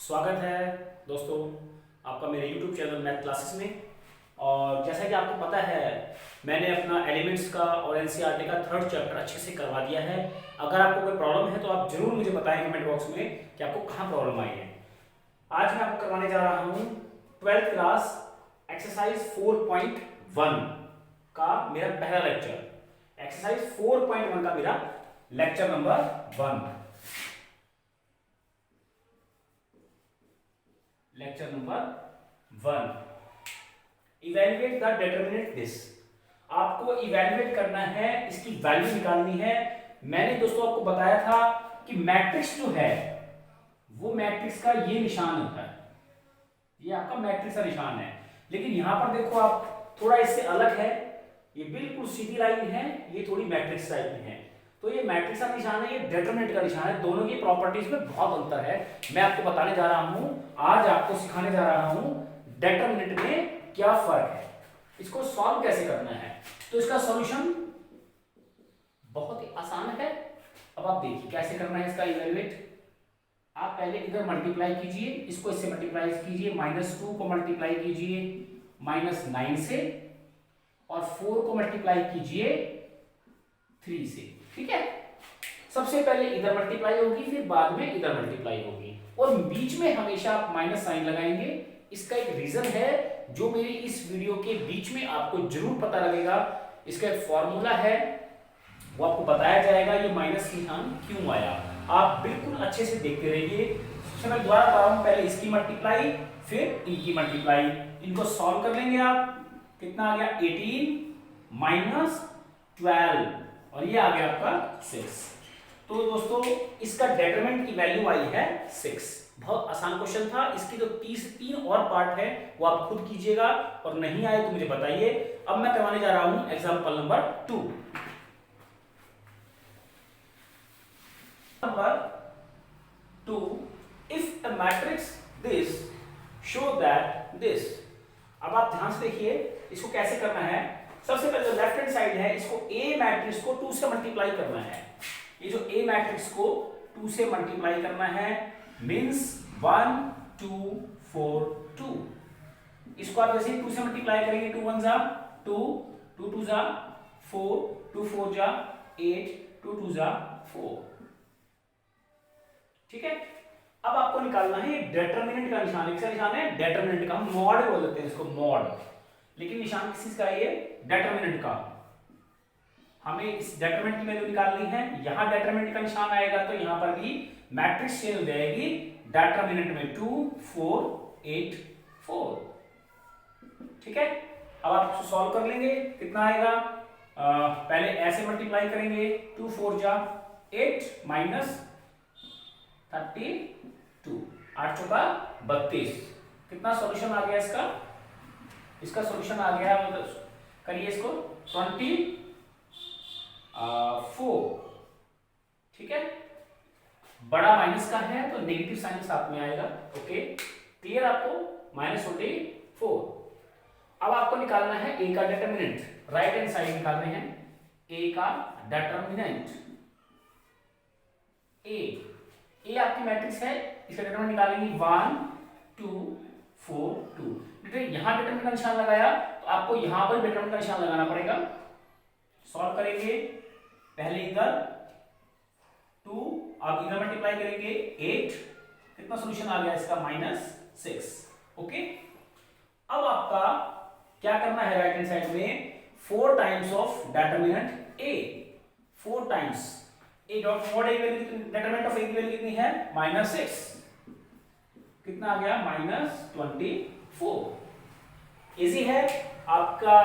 स्वागत है दोस्तों आपका मेरे YouTube चैनल मैथ क्लासेस में। और जैसा कि आपको पता है मैंने अपना एलिमेंट्स का और एनसीईआरटी का थर्ड चैप्टर अच्छे से करवा दिया है। अगर आपको कोई प्रॉब्लम है तो आप जरूर मुझे बताएं कमेंट बॉक्स में कि आपको कहाँ प्रॉब्लम आई है। आज मैं आपको करवाने जा रहा हूँ 12th क्लास एक्सरसाइज 4.1 का मेरा पहला लेक्चर। एक्सरसाइज 4.1 का मेरा lecture number 1। Lecture number 1 evaluate the determinant this. आपको इवैल्यूएट करना है, इसकी वैल्यू निकालनी है। मैंने दोस्तों आपको बताया था कि मैट्रिक्स जो है वो मैट्रिक्स का ये निशान होता है, ये आपका मैट्रिक्स का निशान है। लेकिन यहां पर देखो आप थोड़ा इससे अलग है, ये बिल्कुल सीधी लाइन है, ये थोड़ी मैट्रिक्स टाइप में है। तो ये मैट्रिक्स का निशान है, ये डिटरमिनेंट का निशान है। दोनों की प्रॉपर्टीज में बहुत अंतर है। मैं आपको बताने जा रहा हूं, आज आपको सिखाने जा रहा हूं डिटरमिनेंट में क्या फर्क है, इसको सॉल्व कैसे करना है। तो इसका सॉल्यूशन बहुत ही आसान है। अब आप देखिए कैसे करना है इसका इवैल्यूएट। आप पहले इधर मल्टीप्लाई कीजिए, इसको इससे मल्टीप्लाई कीजिए, -2 को मल्टीप्लाई कीजिए -9 से, और 4 को मल्टीप्लाई कीजिए 3 से। ठीक है, सबसे पहले इधर मल्टीप्लाई होगी, फिर बाद में इधर मल्टीप्लाई होगी, और बीच में हमेशा आप माइनस साइन लगाएंगे। इसका एक रीजन है जो मेरी इस वीडियो के बीच में आपको जरूर पता लगेगा। इसका एक फॉर्मूला है, वो आपको बताया जाएगा ये माइनस निशान क्यों आया। आप बिल्कुल अच्छे से देखते रहिए। सबसे मैं दोबारा बता रहा हूं, पहले इसकी मल्टीप्लाई फिर इनकी मल्टीप्लाई, इनको सॉल्व कर लेंगे। आप कितना आ गया 18 -12 और ये आ गया आपका 6। तो दोस्तों इसका डिटरमिनेंट की वैल्यू आई है 6। बहुत आसान क्वेश्चन था। इसकी जो 3 और पार्ट है वो आप खुद कीजिएगा, और नहीं आए तो मुझे बताइए। अब मैं करवाने जा रहा हूं example number 2। Number 2, if a matrix this show that this। अब आप ध्यान से देखिए इसको कैसे करना है। सबसे पहले जो लेफ्ट हैंड साइड है, इसको A मैट्रिक्स को 2 से मल्टीप्लाई करना है। ये जो A मैट्रिक्स को 2 से मल्टीप्लाई करना है मींस 1 2 4 2। इसको आप जैसे 2 से मल्टीप्लाई करेंगे, 2 1 जा 2, 2 2 जा 4, 2 4 जा 8, 2 2 जा 4। ठीक है, अब आपको निकालना है डिटरमिनेंट का निशान। किसका निशान है? डिटरमिनेंट का। हम मॉड बोल देते हैं इसको, मॉड, लेकिन निशान किस चीज का है? ये डिटरमिनेंट का। हमें इस डिटरमिनेंट की वैल्यू निकालनी है। यहां डिटरमिनेंट का निशान आएगा तो यहां पर भी मैट्रिक्स चेंज हो जाएगी। डिटरमिनेंट में 2 4 8 4। ठीक है, अब आप इसको सॉल्व कर लेंगे। कितना आएगा? पहले ऐसे मल्टीप्लाई करेंगे, 2 4 जा 8 -32, 8 चौका 32। कितना सॉल्यूशन आ गया इसका? इसका सॉल्यूशन आ गया, मतलब करिए इसको 24। ठीक है, बड़ा माइनस का है तो नेगेटिव साइन साथ में आएगा। ओके, क्लियर आपको? -24। अब आपको निकालना है ए का डिटरमिनेंट। राइट हैंड साइड निकाल रहे हैं ए का डिटरमिनेंट। ए आपकी मैट्रिक्स है, इसका डिटरमिनेंट निकालेंगे 1 2 4 2। यहां डिटरमिनेंट का निशान लगाया तो आपको यहां पर डिटरमिनेंट का निशान लगाना पड़ेगा। सॉल्व करेंगे, पहले इधर 2, आप इधर मल्टीप्लाई करेंगे 8। कितना सॉल्यूशन आ गया इसका? -6। ओके, अब आपका क्या करना है? राइट हैंड साइड में 4 times of determinant A. 4 times A dot mod A value, determinant of A की वैल्यू कितनी है? -6। कितना आ गया? -24। इजी है आपका।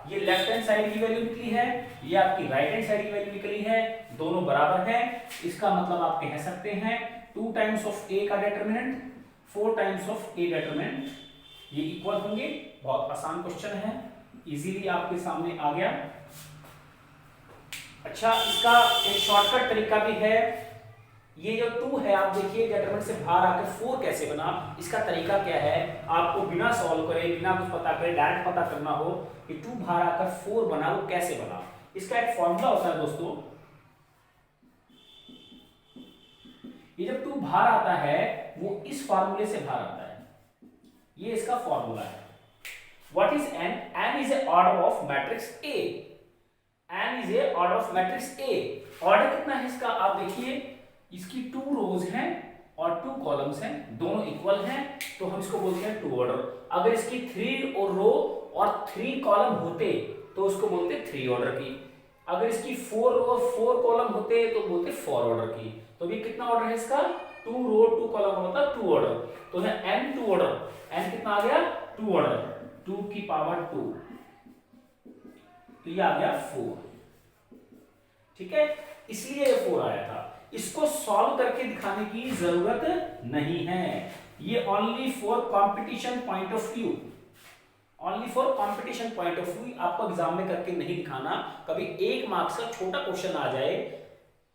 ये लेफ्ट हैंड साइड की वैल्यू निकली है, ये आपकी राइट हैंड साइड की वैल्यू निकली है, दोनों बराबर हैं। इसका मतलब आप कह सकते हैं 2 टाइम्स ऑफ ए का determinant 4 times of A determinant ये इक्वल होंगे। बहुत आसान क्वेश्चन है, इजीली आपके सामने आ गया। अच्छा, इसका एक शॉर्टकट तरीका भी है। ये जो 2 है, आप देखिए डिटरमिनेंट से बाहर आकर 4 कैसे बना। इसका तरीका क्या है? आपको बिना सॉल्व करे, बिना कुछ पता करे, डायरेक्ट पता करना हो कि 2 बाहर आकर 4 बना, वो कैसे बना। इसका एक फॉर्मूला होता है दोस्तों, ये जब 2 बाहर आता है वो इस फार्मूले से बाहर आता है, ये इसका फार्मूला है। What is n? n is a order of matrix A। n is a order of matrix A। Order कितना है इसका आप देखिए, इसकी 2 रोज हैं और 2 कॉलम्स हैं, दोनों इक्वल हैं, तो हम इसको बोलते हैं 2 ऑर्डर। अगर इसकी 3 और रो और 3 कॉलम होते तो उसको बोलते 3 ऑर्डर की। अगर इसकी 4 रो और 4 कॉलम होते तो बोलते 4 ऑर्डर की। तो ये कितना ऑर्डर है इसका? 2 रो 2 कॉलम मतलब 2 ऑर्डर। तो है n 2 ऑर्डर। n कितना आ गया? 2 ऑर्डर, 2 की पावर 2, तो ये आ गया 4। ठीक है, इसलिए ये 4 आया था। इसको सॉल्व करके दिखाने की जरूरत नहीं है, ये only for competition point of view, only for competition point of view. आपको एग्जाम में करके नहीं दिखाना, कभी 1 मार्क्स का छोटा क्वेश्चन आ जाए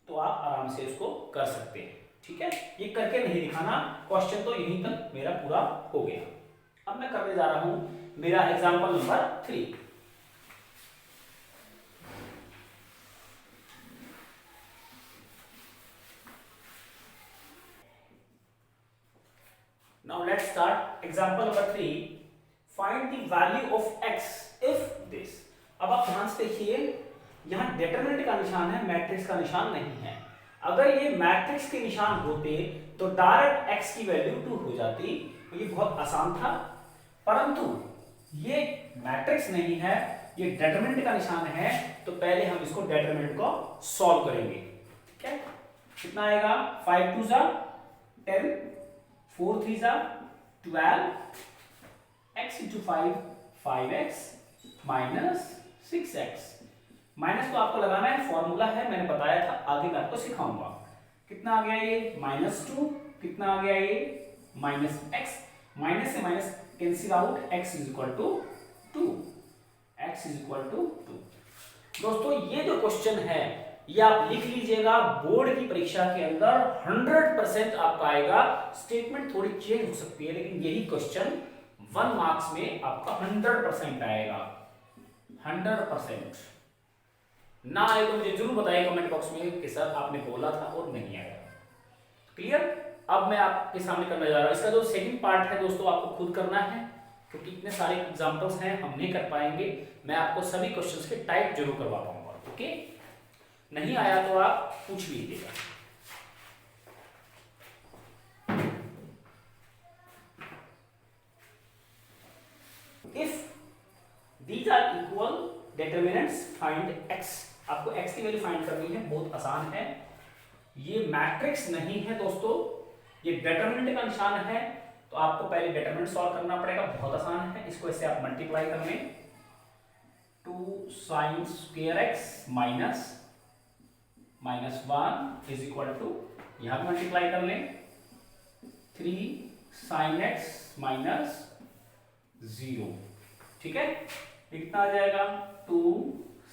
तो आप आराम से इसको कर सकते हैं। ठीक है, ये करके नहीं दिखाना। क्वेश्चन तो यहीं तक मेरा पूरा हो गया। अब मैं करने जा रहा हूं मेरा example number 3। Now let's start example number 3. Find the value of x if this. अब आप ध्यान से देखिए, यहाँ डिटरमिनेंट का निशान है, मैट्रिक्स का निशान नहीं है। अगर ये मैट्रिक्स के निशान होते तो डायरेक्ट x की वैल्यू 2 हो जाती, तो ये बहुत आसान था। परंतु ये मैट्रिक्स नहीं है, ये डिटरमिनेंट का निशान है, तो पहले हम इसको डिटरमिनेंट को सॉल्व करेंगे। ठीक है, कितना आएगा? 5 2 10, 4 3 12, x into 5 5x minus 6x। Minus तो आपको लगाना है, फॉर्मूला है, मैंने बताया था, आगे मैं आपको सिखाऊंगा। कितना आ गया ये? -2। कितना आ गया ये? -x। माइनस से minus cancel out, x is equal to 2। x is equal to 2। दोस्तों ये जो क्वेश्चन है ये आप लिख लीजिएगा, बोर्ड की परीक्षा के अंदर 100% आपका आएगा। स्टेटमेंट थोड़ी चेंज हो सकती है, लेकिन यही क्वेश्चन 1 मार्क्स में आपका 100% आएगा। 100% ना आए तो मुझे जरूर बताइए कमेंट बॉक्स में कि सर आपने बोला था और नहीं आया। क्लियर? अब मैं आपके सामने करने जा रहा हूं इसका जो सेकंड पार्ट है दोस्तों, आपको खुद करना है, क्योंकि इतने सारे एग्जांपल्स हैं हम नहीं कर पाएंगे। मैं आपको सभी क्वेश्चंस के टाइप जरूर करवा पाऊंगा। ओके, नहीं आया तो आप पूछ लीजिएगा। If these are equal determinants find x। आपको x की वैल्यू फाइंड करनी है, बहुत आसान है। ये मैट्रिक्स नहीं है दोस्तों, ये डिटरमिनेंट का निशान है, तो आपको पहले डिटरमिनेंट सॉल्व करना पड़ेगा, बहुत आसान है। इसको ऐसे आप मल्टीप्लाई कर लें, 2 sin square x minus 1 is equal to, यहां भी मल्टीप्लाई कर लें, 3 sin x माइनस 0। ठीक है, कितना आ जाएगा? 2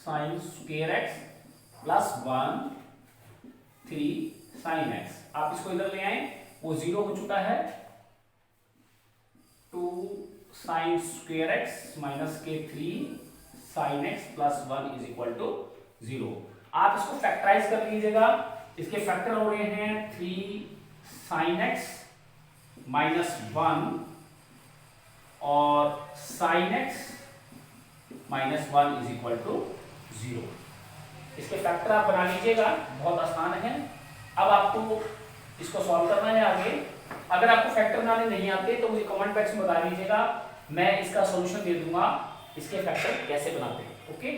sin square x plus 1 3 sin x। आप इसको इधर ले आए, वो 0 हो चुका है। 2 sin square x माइनस के 3 sin x plus 1 is equal to 0। आप इसको फैक्टराइज कर लीजिएगा, इसके फैक्टर हो रहे हैं 3 sin x माइनस 1 और sin x minus 1 is equal to 0। इसके फैक्टर आप बना लीजिएगा, बहुत आसान है। अब आपको इसको सॉल्व करना है आगे। अगर आपको फैक्टर बनाने नहीं आते तो मुझे कमेंट बॉक्स में बता दीजिएगा, मैं इसका सॉल्यूशन दे दूंगा, इसके फैक्टर कैसे बनाते हैं। ओके,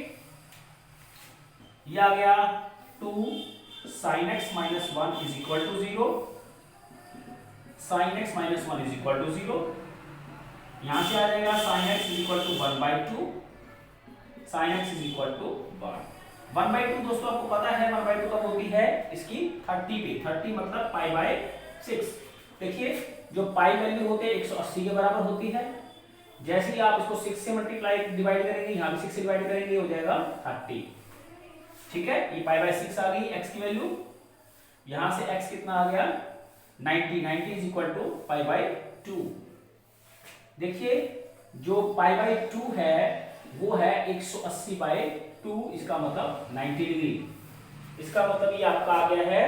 ये आ गया 2 sin x minus 1 is equal to 0, sin x minus 1 is equal to 0। यहां से आ जाएगा sin x is equal to 1/2, sin x is equal to 1/2। दोस्तों आपको पता है 1/2 कब होती है? इसकी 30 पे, 30 मतलब π/6। देखिए जो पाई वैल्यू होती है 180 के बराबर होती है। जैसे ही आप इसको 6 से मल्टीप्लाई डिवाइड करेंगे, यहां भी 6 से डिवाइड करेंगे, हो जाएगा 30। ठीक है, ये π/6 आ गई x की वैल्यू। यहां से x कितना आ गया? 90 इज इक्वल टू π/2। देखिए जो π/2 है वो है 180/2, इसका मतलब 90 डिग्री। इसका मतलब ये आपका आ गया है,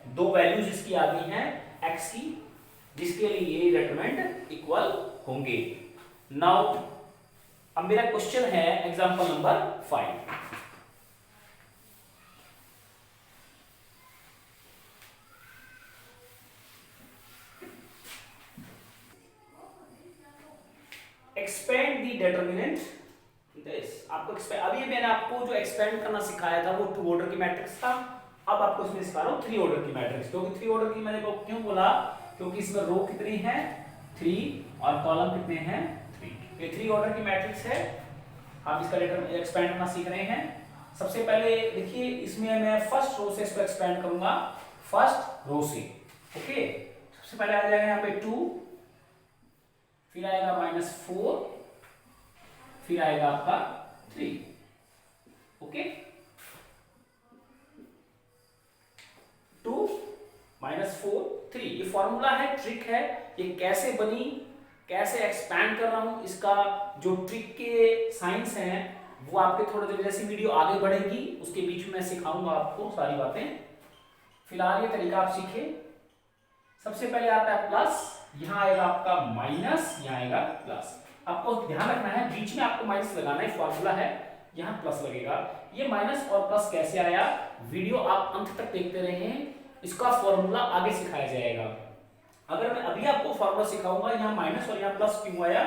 दो वैल्यूज इसकी आ गई हैं x की, जिसके लिए ये डिटरमिनेंट इक्वल होंगे। नाउ अब मेरा क्वेश्चन है example number 5। Expand the determinant this. आपको अभी मैंने आपको जो एक्सपेंड करना सिखाया था वो 2 ऑर्डर की मैट्रिक्स था। अब आपको इसमें सिखा रहा हूं 3 ऑर्डर की मैट्रिक्स। क्योंकि 3 ऑर्डर की मैंने क्यों बोला, क्योंकि इसमें रो कितनी है 3 और कॉलम कितने हैं 3। ये 3 ऑर्डर की मैट्रिक्स है। आप इसका एक्सपेंड करना सीख रहे हैं। सबसे पहले देखिए, इसमें मैं फर्स्ट रो से इसको एक्सपेंड करूंगा, फर्स्ट रो से। ओके, सबसे पहले आ जाएगा यहाँ पे 2, फिर आएगा -4, फिर आएगा आपका 3। ओके, 2 -4 3। ये फॉर्मूला है, ट्रिक है। ये कैसे बनी, कैसे एक्सपैंड कर रहा हूं, इसका जो ट्रिक के साइंस हैं वो आपके थोड़ी देर जैसी वीडियो आगे बढ़ेगी उसके बीच में सिखाऊंगा आपको सारी बातें। फिलहाल ये तरीका आप सीखे। सबसे पहले आता है प्लस, यहां आएगा आपका माइनस, यहां आएगा प्लस। आपको ध्यान रखना है बीच में आपको माइनस लगाना है, फॉर्मूला है, यहां प्लस लगेगा। ये माइनस और प्लस कैसे आया, वीडियो आप अंत तक देखते रहें, इसका फॉर्मूला आगे सिखाया जाएगा। अगर मैं अभी आपको फॉर्मूला सिखाऊंगा यहाँ माइनस और यहाँ प्लस क्यों आया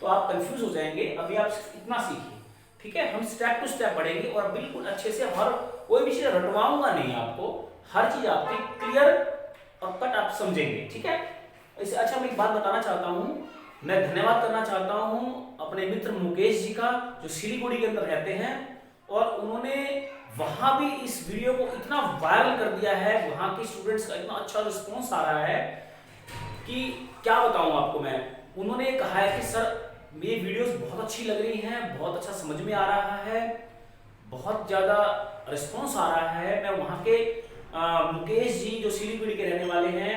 तो आप कंफ्यूज हो जाएंगे। अभी आप इतना सीखिए, ठीक है। हम स्टेप टू स्टेप बढ़ेंगे और बिल्कुल अच्छे से, हर कोई भी चीज रटवाऊंगा नहीं आपको, हर चीज आपकी क्लियर और कट आप समझेंगे, ठीक है। इससे अच्छा मैं एक बात बताना चाहता हूँ, मैं धन्यवाद करना चाहता हूँ अपने मित्र मुकेश जी का, जो सिलीगुड़ी के अंदर रहते हैं, और उन्होंने वहां भी इस वीडियो को इतना वायरल कर दिया है, वहां के स्टूडेंट्स का इतना अच्छा रिस्पॉन्स आ रहा है कि क्या बताऊं आपको मैं। उन्होंने कहा है कि सर ये वीडियोस बहुत अच्छी लग रही हैं, बहुत अच्छा समझ में आ रहा है, बहुत ज़्यादा रिस्पॉन्स आ रहा है। मैं वहाँ के मुकेश जी जो सिलीगुड़ी के रहने वाले हैं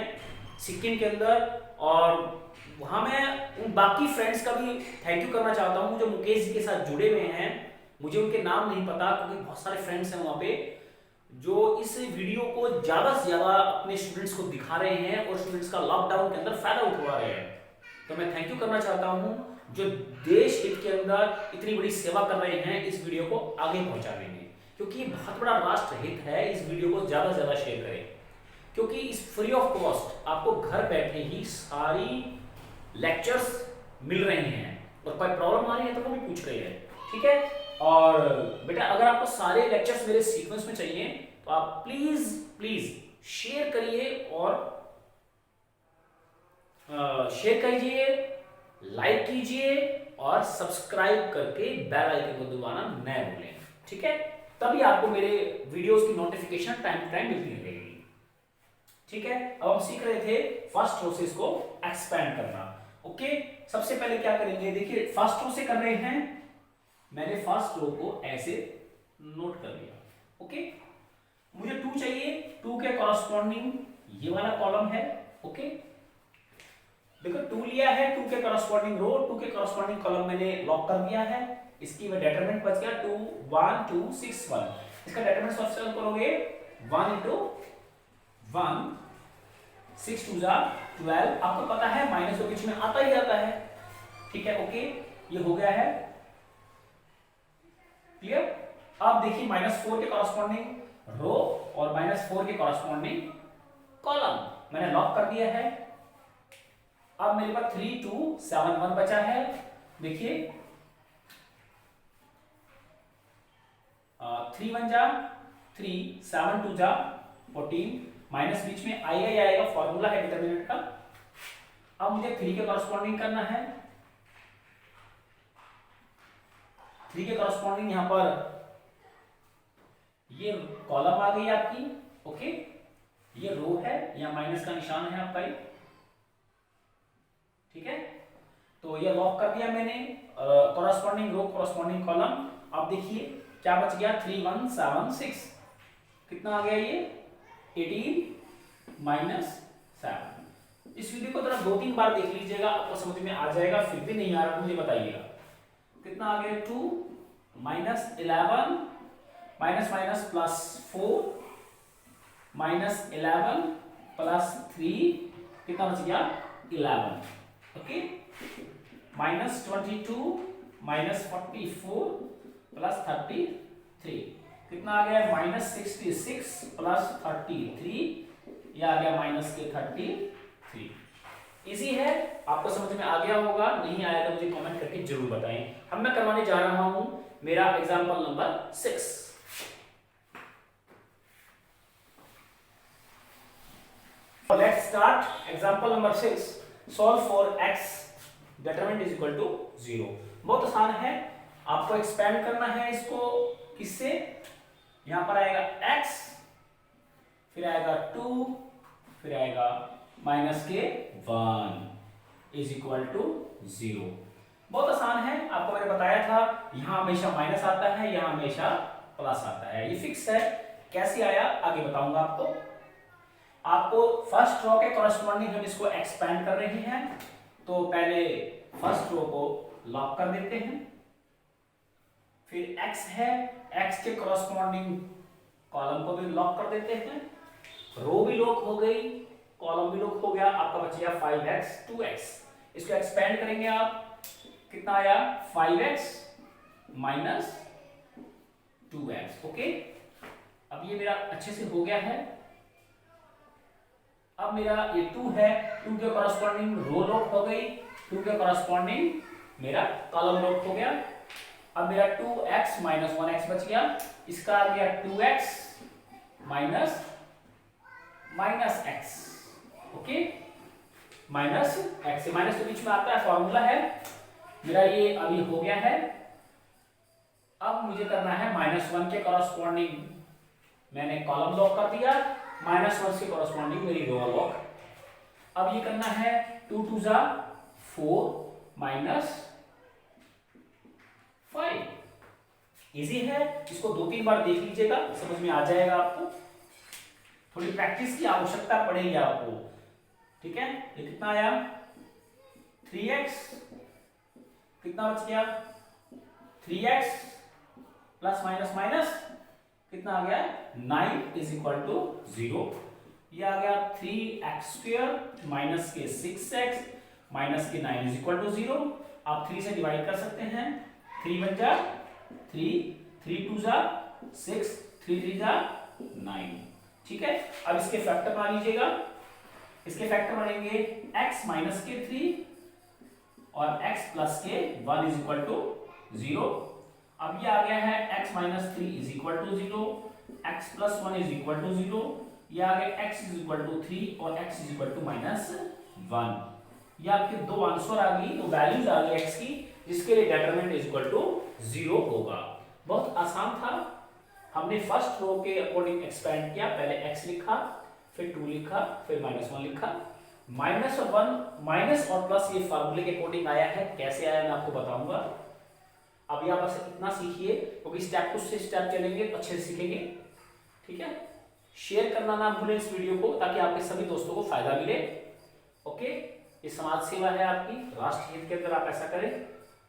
सिक्किम के अंदर, और वहाँ मैं उन बाकी फ्रेंड्स का भी थैंक यू करना चाहता हूँ जो मुकेश जी के साथ जुड़े हुए हैं। मुझे उनके नाम नहीं पता क्योंकि बहुत सारे फ्रेंड्स हैं वहाँ पे जो इस वीडियो को ज़्यादा से ज़्यादा अपने स्टूडेंट्स को दिखा रहे हैं और स्टूडेंट्स का लॉकडाउन के अंदर फायदा उठवा रहे हैं। तो मैं थैंक यू करना चाहता हूँ जो देश हित के अंदर इतनी बड़ी सेवा कर रहे हैं इस वीडियो को आगे पहुंचाने में, क्योंकि ये बहुत बड़ा राष्ट्र हित है। इस वीडियो को ज़्यादा से ज़्यादा शेयर करें, क्योंकि इस फ्री ऑफ कॉस्ट आपको घर बैठे ही सारी लेक्चर्स मिल रहे हैं, और कोई प्रॉब्लम आ रही है तो वो भी पूछ रहे हैं, ठीक है। और बेटा अगर आपको सारे लेक्चर्स मेरे सीक्वेंस में चाहिए तो आप प्लीज प्लीज शेयर करिए, और शेयर कीजिए, लाइक कीजिए और सब्सक्राइब करके बेल आइकन को दबाना न भूलें, ठीक है। तभी आपको मेरे वीडियोस की नोटिफिकेशन टाइम टू टाइम मिलती रहेगी, ठीक है। अब हम सीख रहे थे फर्स्ट प्रोसेस को एक्सपैंड करना। ओके, सबसे पहले क्या करेंगे, देखिए फर्स्ट रो से कर रहे हैं, मैंने फर्स्ट रो को ऐसे नोट कर लिया। ओके, मुझे 2 चाहिए, 2 के कॉरस्पॉन्डिंग ये वाला कॉलम है। ओके, देखो 2 लिया है, 2 के कॉरस्पॉन्डिंग रो, 2 के कॉरस्पॉन्डिंग कॉलम मैंने लॉक कर दिया है। इसकी वह डिटरमिनेंट बच गया 2 1 2 6 1। इसका डिटरमिनेंट सब्स्टिट्यूट करोगे 1 into 1 6 2 जा 12। आपको पता है माइनस तो बीच में आता ही आता है, ठीक है। ओके, ये हो गया है क्लियर। अब देखिए -4 के कॉरस्पॉन्डिंग रो और -4 के कॉरस्पॉन्डिंग कॉलम मैंने लॉक कर दिया है। अब मेरे पास 3 2 7 1 बचा है। देखिए 3 1 जा 3 7 2 जा 14, माइनस बीच में आएगा ही आएगा, फॉर्मूला है डिटरमिनेंट का। अब मुझे 3 के कॉरस्पॉन्डिंग करना है। 3 के कॉरस्पॉन्डिंग यहां पर ये कॉलम आ गई आपकी। ओके, ये रो है, यहां माइनस का निशान है आपका, ठीक है। तो ये लॉक कर दिया मैंने, कॉरस्पॉन्डिंग रो कॉरस्पॉन्डिंग कॉलम। अब देखिए क्या बच गया 3 1 7 6, कितना आ गया ये 18 -7। इस वीडियो को जरा 2-3 बार देख लीजिएगा, आपको समझ में आ जाएगा। फिर भी नहीं आ रहा मुझे बताइएगा कितना आ गया 2 -11 माइनस प्लस 4 -11 प्लस 3 कितना बच गया 11, ओके। -22 -44 प्लस 33 कितना आ गया, -66 प्लस 33, यह आ गया -33। इजी है, आपको समझ में आ गया होगा, नहीं आया तो मुझे कमेंट करके जरूर बताएं। हम मैं करवाने जा रहा हूं मेरा example number 6। Let's start example number 6। Solve for x determinant is equal to 0। बहुत आसान है, आपको एक्सपेंड करना है इसको किससे, यहां पर आएगा x, फिर आएगा 2, फिर आएगा -1 इज इक्वल टू 0। बहुत आसान है, आपको मैंने बताया था यहां हमेशा माइनस आता है, यहां हमेशा प्लस आता है, ये फिक्स है। कैसे आया आगे बताऊंगा आपको फर्स्ट रो के कॉरस्पॉन्डिंग हम इसको एक्सपेंड कर रहे हैं, तो पहले फर्स्ट रो को लॉक कर देते हैं, फिर x है, x के कॉरस्पॉन्डिंग कॉलम को भी लॉक कर देते हैं, रो भी लॉक हो गई, कॉलम भी लॉक हो गया, आपका बच गया 5x 2x। इसको एक्सपेंड करेंगे आप, कितना आया 5x माइनस 2x, ओके। अब ये मेरा अच्छे से हो गया है। अब मेरा ये 2 है, 2 के कॉरस्पॉन्डिंग रो लॉक हो गई, 2 के कॉरस्पॉन्डिंग मेरा कॉलम लॉक हो गया। अब मेरा 2x माइनस 1x बच गया, इसका आ गया 2x minus x, okay, minus x, minus के बीच में आता है, फॉर्मूला है मेरा, ये अभी हो गया है। अब मुझे करना है -1 के कॉरस्पॉन्डिंग मैंने कॉलम लॉक कर दिया, -1 के कॉरस्पॉन्डिंग मेरी रो लॉक। अब ये करना है 2 2 जा 4 -5। इजी है, इसको 2-3 बार देख लीजिएगा, समझ में आ जाएगा आपको। थोड़ी प्रैक्टिस की आवश्यकता पड़ेगी आपको, ठीक है। ये कितना आया 3x, कितना बच गया 3x प्लस माइनस माइनस कितना आ गया 9 इज इक्वल टू 0। ये आ गया 3x² माइनस के 6x माइनस के 9 इज इक्वल टू 0। आप 3 से डिवाइड कर सकते हैं, 3 1 जा 3, 3 2 जा 6, 3 3 जा 9, ठीक है। अब इसके फैक्टर बना लीजिएगा, इसके फैक्टर बनेंगे x माइनस के 3 और x प्लस के 1 इज इक्वल टू 0। अब ये आ गया है x minus 3 is equal to 0, x plus 1 is equal to 0, ये आ गया x इज इक्वल टू 3 और x इज इक्वल टू -1। ये आपके दो आंसर आ गई, तो वैल्यूज आ गई x की, जिसके लिए डिटरमिनेंट इज इक्वल टू 0 होगा। बहुत आसान था, हमने फर्स्ट रो के अकॉर्डिंग एक्सपेंड किया, पहले x लिखा, फिर 2 लिखा, फिर -1 लिखा। -1 माइनस और प्लस ये फार्मूले के अकॉर्डिंग आया है, कैसे आया मैं आपको बताऊंगा। अभी आप बस इतना सीखिए, क्योंकि स्टेप टू स्टेप चलेंगे तो अच्छे से सीखेंगे, ठीक है। शेयर करना ना भूलें इस वीडियो को, ताकि आपके सभी दोस्तों को फायदा मिले, ओके। ये समाज सेवा है आपकी, राष्ट्र हित के अंदर आप ऐसा करें।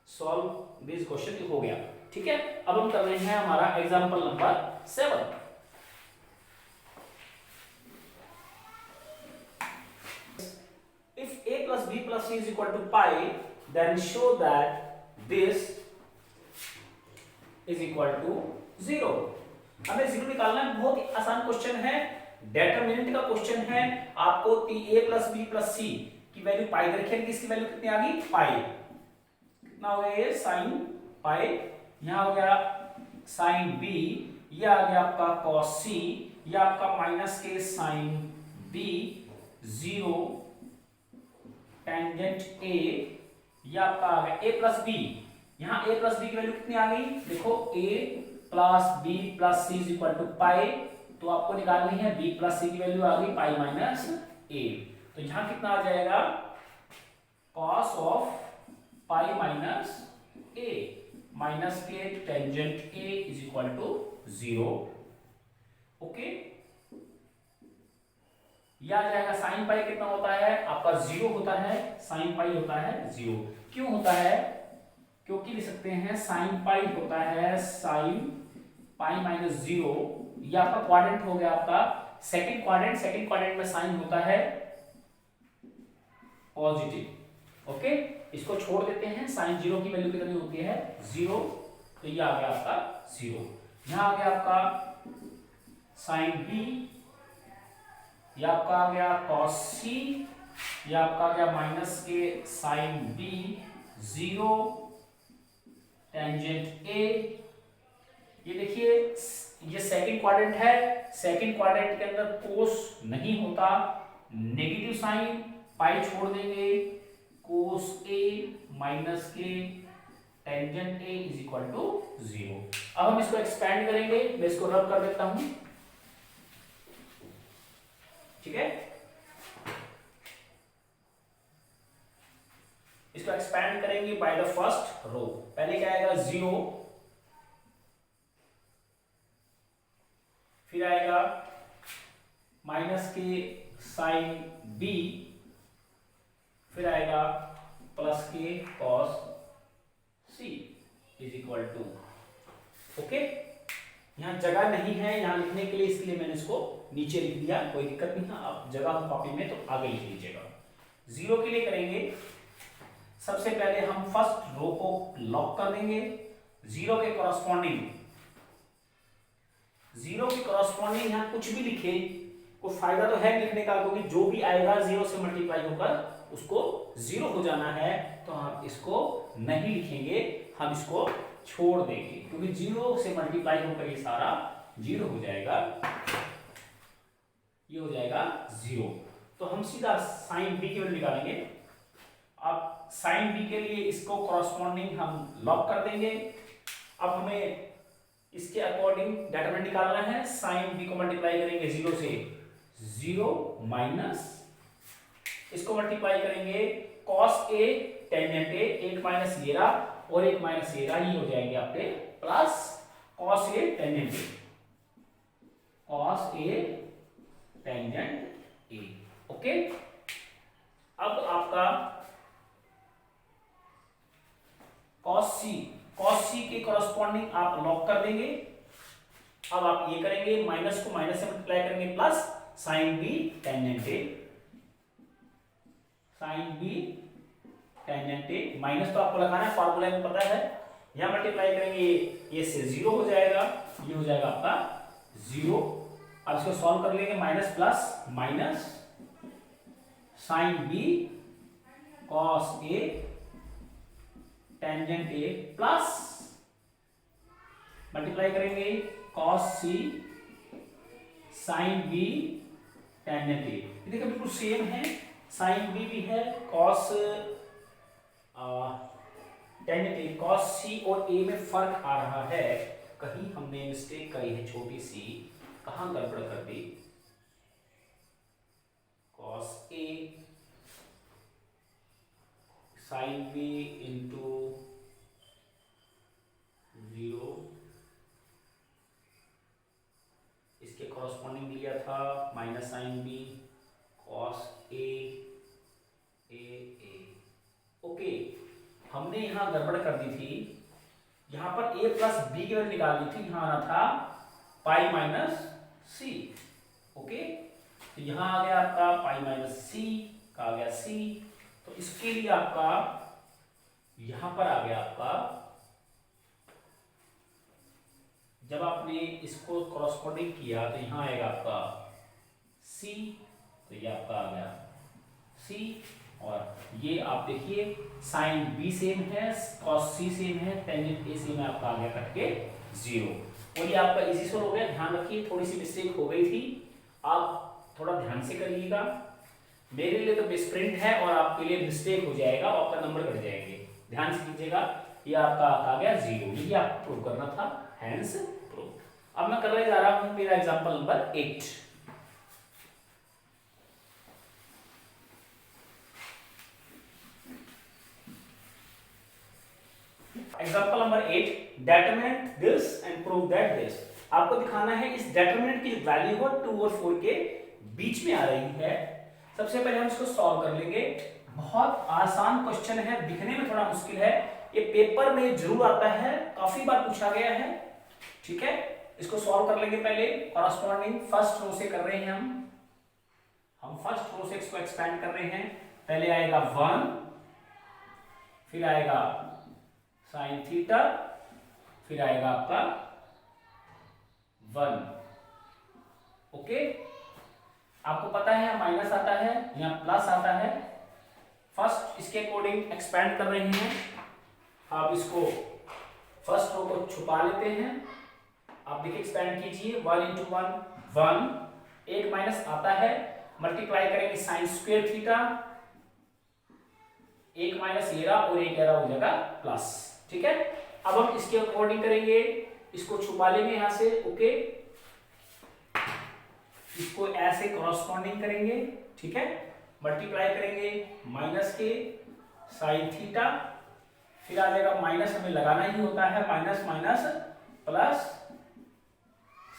सॉल्व दिस क्वेश्चन हो गया, ठीक है। अब हम कर रहे हैं हमारा example number 7। If a plus b plus c is equal to pi, then show that this is equal to 0। हमें 0 निकालना है, बहुत ही आसान क्वेश्चन है, डिटरमिनेंट का क्वेश्चन है। आपको a plus b plus c की वैल्यू पाई रखेंगे, इसकी वैल्यू कितनी आ गई पाई, कितना हो गया ये साइन पाई, यहां हो गया साइन b, ये आ गया आपका cos c, ये आपका माइनस के साइन b, 0 टेंजेंट a, ये आपका आ गया a प्लस b। यहां a प्लस b की वैल्यू कितनी आ गई, देखो a plus b plus c is equal to pi, तो आपको निकालनी है b प्लस c की वैल्यू आ गई पाई माइनस a, तो यहां कितना आ जाएगा cos of pi minus a, minus के tangent a is equal to 0, okay. यह आ जाएगा साइन पाई कितना होता है आपका 0 होता है, साइन पाई होता है 0। क्यों होता है, क्योंकि लिख सकते हैं साइन पाई होता है साइन पाई माइनस 0, यह आपका क्वाड्रेंट हो गया आपका सेकंड क्वाड्रेंट, सेकंड क्वाड्रेंट में साइन होता है पॉजिटिव। ओके, इसको छोड़ देते हैं, साइन जीरो की वैल्यू कितनी होती है 0, तो ये आ गया आपका 0। यहां आ गया आपका साइन बी, ये आपका आ गया कॉस सी, ये आपका आ गया माइनस के साइन बी 0 टेंजेंट ए। ये देखिए ये सेकंड क्वाड्रेंट है, सेकंड क्वाड्रेंट के अंदर कोस नहीं होता, नेगेटिव साइन, पाई छोड़ देंगे, कोस ए माइनस के tangent A is equal to 0। अब हम इसको एक्सपेंड करेंगे, मैं इसको रब कर देता हूं, ठीक है। इसको एक्सपेंड करेंगे बाय द फर्स्ट रो। पहले क्या आएगा 0, फिर आएगा माइनस के साइन बी, फिर आएगा प्लस के cos C is equal to. Okay, यहां जगह नहीं है यहां लिखने के लिए, इसलिए मैंने इसको नीचे लिख दिया, कोई दिक्कत नहीं है। आप जगह हो कॉपी में तो आगे लिख लीजिएगा। 0 के लिए करेंगे, सबसे पहले हम फर्स्ट रो को लॉक कर देंगे। 0 के कॉरस्पॉन्डिंग यहां कुछ भी लिखे कोई फायदा तो है लिखने का, क्योंकि जो भी आएगा 0 से मल्टीप्लाई होकर उसको 0 हो जाना है, तो हम इसको नहीं लिखेंगे, हम इसको छोड़ देंगे, क्योंकि 0 से मल्टीप्लाई होकर ये सारा 0 हो जाएगा, ये हो जाएगा 0। तो हम सीधा साइन बी की वैल्यू निकालेंगे। अब साइन बी के लिए इसको कॉरस्पॉन्डिंग हम लॉक कर देंगे। अब हमें इसके अकॉर्डिंग डिटरमिनेंट निकालना है। साइन बी को मल्टीप्लाई करेंगे 0 से 0 माइनस, इसको मल्टीप्लाई करेंगे cos A tangent A, 1 minus ये रहा और 1 माइनस ये रहा, ये हो जाएंगे आपके plus cos A tangent A, cos A tangent A. Okay, अब आपका कॉस सी के कॉरस्पॉन्डिंग आप लॉक कर देंगे। अब आप ये करेंगे, माइनस को माइनस से मल्टीप्लाई करेंगे, plus sine B tangent A, sine B tangent A, minus तो आपको लगाना है, फार्मूला में पता है। यहां मल्टीप्लाई करेंगे, ये से 0 हो जाएगा, ये हो जाएगा आपका 0। अब इसको सॉल्व कर लेंगे, minus plus minus sine B cos A tangent A plus multiply करेंगे cos C sine B tangent A. देखिए बिल्कुल सेम है, साइन बी भी है, cos tangent A, cos C और ए में फर्क आ रहा है, कहीं हमने मिस्टेक करी है छोटी सी, कहां गड़बड़ कर दी। Cos A sine B into 0, इसके कॉरस्पॉन्डिंग दिया था माइनस साइन बी कॉस ए ए। ओके, हमने यहां गड़बड़ कर दी थी, यहां पर a प्लस बी की वैल्यू निकाल दी थी, यहां आना था पाई माइनस सी। ओके, तो यहां आ गया आपका पाई माइनस सी का आ गया सी, तो इसके लिए आपका यहां पर आ गया आपका, जब आपने इसको कॉरस्पॉन्डिंग किया तो यहां आएगा आपका सी, तो ये आपका आ गया सी, और ये आप देखिए साइन बी सेम है, कॉस सी सेम है, टेंजेंट ए सेम है, आपका आ गया कट के 0। और ये आपका इजी सोल्व हो गया। ध्यान रखिए थोड़ी सी मिस्टेक हो गई थी, आप थोड़ा ध्यान से करिएगा, मेरे लिए तो बेस्प्रिंट है और आपके लिए मिस्टेक हो जाएगा और आपका नंबर कट जाएंगे। ध्यान से कीजिएगा, ये आपका आ गया 0, ये आपको प्रूव करना था, हैंस प्रूव। अब मैं करने जा रहा हूं मेरा example number 8। Example number 8, determinant this and prove that this. आपको दिखाना है इस डिटरमिनेंट की वैल्यू हो 2 और 4 के बीच में आ रही है। सबसे पहले हम इसको सॉल्व कर लेंगे। बहुत आसान क्वेश्चन है, दिखने में थोड़ा मुश्किल है, ये पेपर में जरूर आता है, काफी बार पूछा गया है। ठीक है, इसको सॉल्व कर लेंगे। पहले कॉरस्पॉन्डिंग फर्स्ट रो से कर रहे हैं हम फर्स्ट रो से इसको एक्सपेंड कर रहे हैं। पहले आएगा 1, फिर आएगा साइन थीटा, फिर आएगा आपका 1। ओके, आपको पता है माइनस आता है, यहाँ प्लस आता है। फर्स्ट इसके अकॉर्डिंग एक्सपेंड कर रहे हैं। आप इसको फर्स्ट रो को छुपा लेते हैं। आप देखिए एक्सपेंड कीजिए, 1 इंटू 1 1, एक माइनस आता है, मल्टीप्लाई करेंगे साइन स्क्वायर थीटा, एक माइनस ये रहा और एक हो जाएगा प्लस। ठीक है, अब हम इसके अकॉर्डिंग करेंगे, इसको छुपा लेंगे यहां से। ओके, इसको ऐसे कॉरस्पॉन्डिंग करेंगे। ठीक है, मल्टीप्लाई करेंगे माइनस के साइन थीटा, फिर आ जाएगा माइनस, हमें लगाना ही होता है, minus minus plus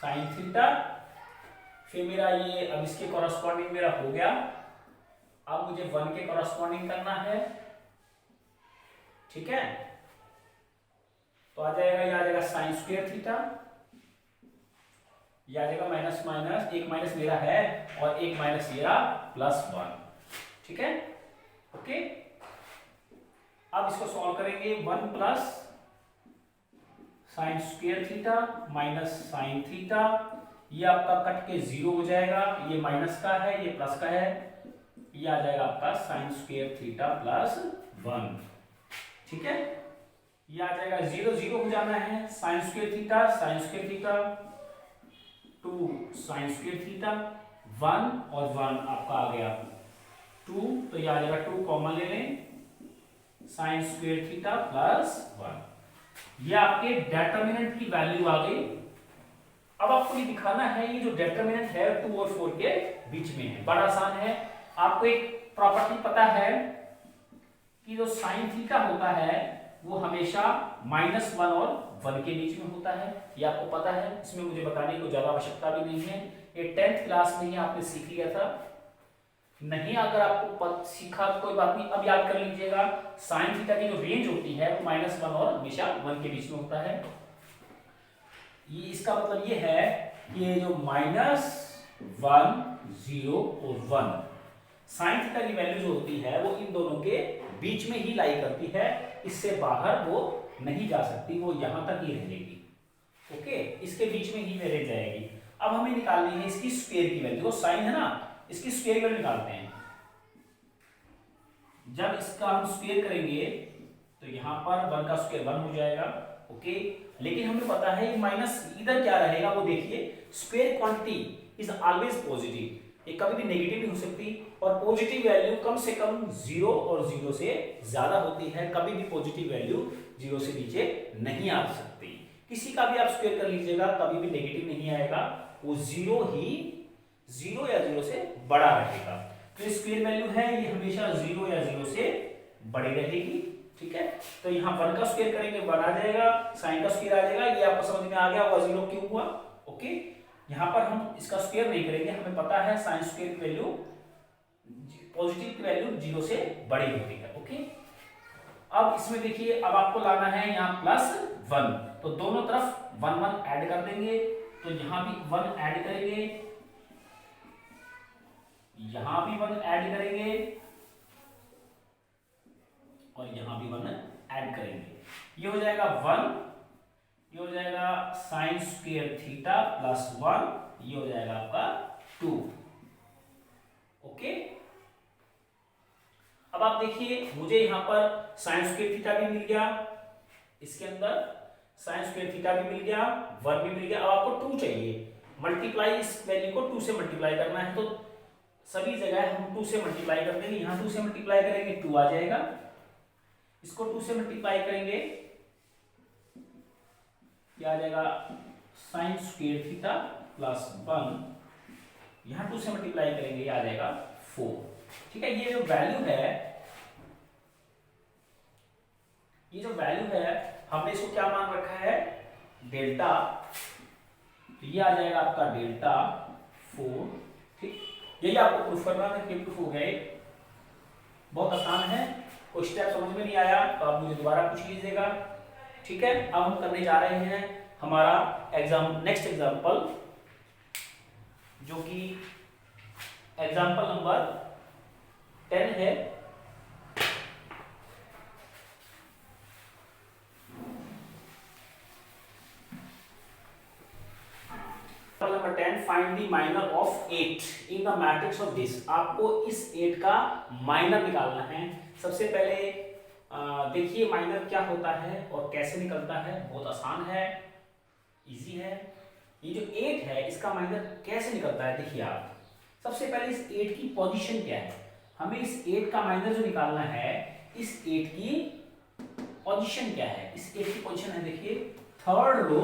sine theta, फिर मेरा ये अब इसके कॉरस्पॉन्डिंग मेरा हो गया। अब मुझे 1 के कॉरस्पॉन्डिंग करना है। ठीक है, तो आ जाएगा, ये आ जाएगा साइन स्क्वायर थीटा, ये आ जाएगा माइनस माइनस, एक माइनस मेरा है और एक माइनस मेरा प्लस 1। ठीक है, ओके, अब इसको सॉल्व करेंगे। 1 plus sine square theta minus sine theta, ये आपका कट के 0 हो जाएगा, ये माइनस का है, ये प्लस का है, ये आ जाएगा आपका साइन स्क्वायर थीटा प्लस 1। ठीक है, ये आ जाएगा 0 0 हो जाना है, sine square theta 2 sine square theta, 1 और 1 आपका आ गया 2, तो ये आ जाएगा 2 कॉमन ले लें, साइन स्क्वायर थीटा प्लस 1। ये आपके डेटर्मिनेंट की वैल्यू आ गई। अब आपको ये दिखाना है, ये जो डेटर्मिनेंट है 2 और 4 के बीच में है। बड़ा आसान है, आपको एक प्रॉपर्टी पता है कि जो साइन थीटा होता है वो हमेशा -1 और 1 के बीच में होता है। ये आपको पता है, इसमें मुझे बताने की ज्यादा आवश्यकता भी नहीं है, ये 10th क्लास में ही आपने सीख लिया था। नहीं अगर आपको सीखा कोई बात नहीं, अब याद कर लीजिएगा, साइन थीटा की जो रेंज होती है वो -1 और हमेशा 1 के बीच में होता है। ये इसका मतलब ये है कि ये जो -1 0 और 1 साइन थीटा की वैल्यू जो होती है वो इन दोनों के बीच में ही लाई करती है, इससे बाहर वो नहीं जा सकती, वो यहां तक ही रहेगी। ओके, इसके बीच में ही रह जाएगी। अब हमें निकालनी है इसकी स्क्वायर की वैल्यू, साइन है ना, इसकी स्क्वायर की वैल्यू निकालते हैं। जब इसका हम स्क्वायर करेंगे तो यहां पर 1 का स्क्वायर 1 हो जाएगा। ओके, लेकिन हमें पता है कि माइनस इधर क्या रहेगा, वो देखिए, square quantity is always positive, ये कभी भी नेगेटिव नहीं हो सकती, और पॉजिटिव वैल्यू कम से कम 0 और 0 से ज्यादा होती है, कभी भी पॉजिटिव वैल्यू 0 से नीचे नहीं आ सकती। किसी का भी आप स्क्वायर कर लीजिएगा कभी भी नेगेटिव नहीं आएगा, वो 0 या 0 से बड़ा रहेगा। तो स्क्वायर वैल्यू है ये हमेशा 0 या 0 से बड़ी रहेगी। ठीक है, तो यहाँ 1 का स्क्वायर करेंगे 1 आ जाएगा, साइन का स्क्वायर आ जाएगा, ये आपको समझ में आ गया होगा 0 क्यों हुआ। ओके, यहाँ पर हम इसका स्क्वायर नहीं करेंगे, हमें पता है साइन स्क्वायर की वैल्यू पॉजिटिव की वैल्यू 0 से बड़ी होती है। ओके, अब इसमें देखिए, अब आपको लाना है यहाँ +1, तो दोनों तरफ 1 1 ऐड कर देंगे, तो यहाँ भी 1 ऐड करेंगे, यहां भी 1 ऐड करेंगे और यहां भी 1 ऐड करेंगे। ये हो जाएगा 1, ये हो जाएगा साइन स्क्वायर थीटा +1, ये हो जाएगा आपका 2। ओके, अब आप देखिए, मुझे यहां पर साइन स्क्वायर थीटा भी मिल गया, इसके अंदर साइन स्क्वायर थीटा भी मिल गया, 1 भी मिल गया। अब आपको 2 चाहिए, मल्टीप्लाई इस वैल्यू को 2 से मल्टीप्लाई करना है, तो सभी जगह हम 2 से मल्टीप्लाई कर देंगे। यहां 2 से मल्टीप्लाई करेंगे 2 आ जाएगा, इसको 2 से मल्टीप्लाई करेंगे क्या आ जाएगा, साइन स्क्वायर थीटा +1, यहां 2 से मल्टीप्लाई करेंगे ये आ जाएगा 4। ठीक है, ये जो वैल्यू है हमने इसको क्या मान रखा है, डेल्टा, तो ये आ जाएगा आपका डेल्टा 4। ठीक, यही आपको प्रूफ करना है कि प्रूफ हो गया, बहुत आसान है। कोई स्टेप समझ में नहीं आया तो आप मुझे दोबारा पूछ लीजिएगा। ठीक है, अब हम करने जा रहे हैं हमारा नेक्स्ट एग्जाम्पल, जो कि एग्जाम्पल नंबर 10 है। Number 10 find the minor of 8 in the matrix of this. आपको इस 8 का माइनर निकालना है। सबसे पहले देखिए माइनर क्या होता है और कैसे निकलता है। बहुत आसान है, इजी है। ये जो 8 है इसका माइनर कैसे निकलता है देखिए आप। सबसे पहले इस 8 की पोजीशन क्या है, हमें इस 8 का माइनर जो निकालना है, इस 8 की पोजीशन क्या है। इस 8 की पोजीशन है देखिए थर्ड रो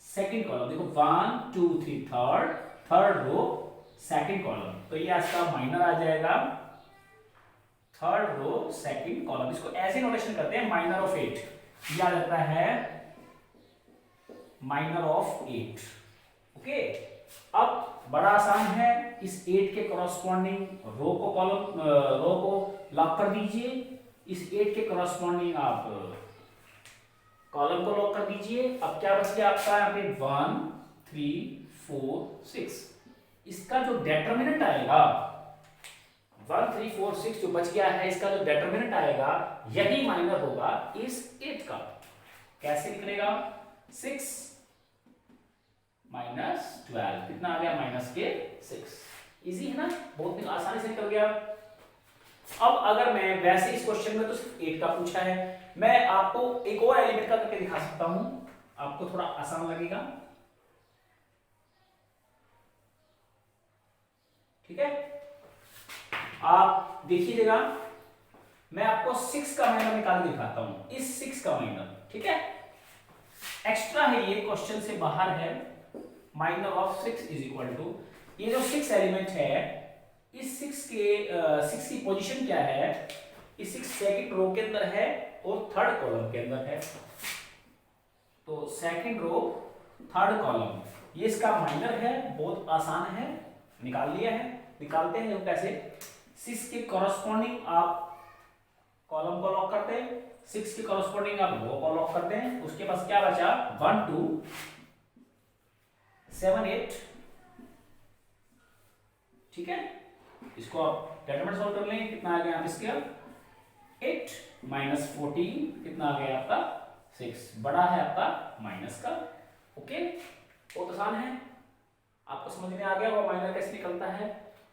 सेकंड कॉलम। देखो 1 2 3 थर्ड रो सेकंड कॉलम। तो ये आपका माइनर आ जाएगा थर्ड रो सेकंड कॉलम। इसको ऐसे नोटेशन करते हैं माइनर ऑफ 8। ये आ जाता है माइनर ऑफ 8। ओके, अब बड़ा आसान है। इस 8 के कॉरस्पॉन्डिंग रो को रो को लॉक कर दीजिए। इस 8 के कॉरस्पॉन्डिंग आप कॉलम को लॉक कर दीजिए। अब क्या बच गया आपका यहाँ पे 1 3 4 6। इसका जो डेटर्मिनेंट आएगा 1 3 4 6 जो बच गया है, इसका जो डेटर्मिनेंट आएगा यही माइनर होगा इस 8 का। कैसे निकलेगा 6 माइनस 12 कितना आ गया माइनस के 6। इजी है ना, बहुत आसानी से निकल गया। अब अगर मैं वैसे इस क्वेश्चन में तो सिर्फ 8 का पूछा है, मैं आपको एक और एलिमेंट का करके दिखा सकता हूं, आपको थोड़ा आसान लगेगा। ठीक है, आप देखिएगा मैं आपको 6 का माइनर निकाल के दिखाता हूं। इस 6 का माइनर, ठीक है, एक्स्ट्रा है, ये क्वेश्चन से बाहर है। Minor of 6 is equal to, ये जो 6 एलिमेंट है, इस 6 की पोजीशन क्या है, इस 6 सेकंड रो के अंदर है और थर्ड कॉलम के अंदर है। तो सेकंड रो थर्ड कॉलम, ये इसका माइनर है। बहुत आसान है, निकाल लिया है। निकालते हैं कैसे, 6 के कॉरस्पॉन्डिंग आप कॉलम को लॉक करते हैं, 6 के कॉरस्पॉन्डिंग आप रो को लॉक करते हैं। उसके पास क्या बचा 1 2 7 8। ठीक है, इसको आप डेटरमिनेंट सॉल्व कर लें। कितना आ गया इसके 8 माइनस 14 कितना आ गया आपका 6। बड़ा है आपका माइनस का। ओके, बहुत आसान है, आपको समझ में आ गया वो माइनर कैसे निकलता है।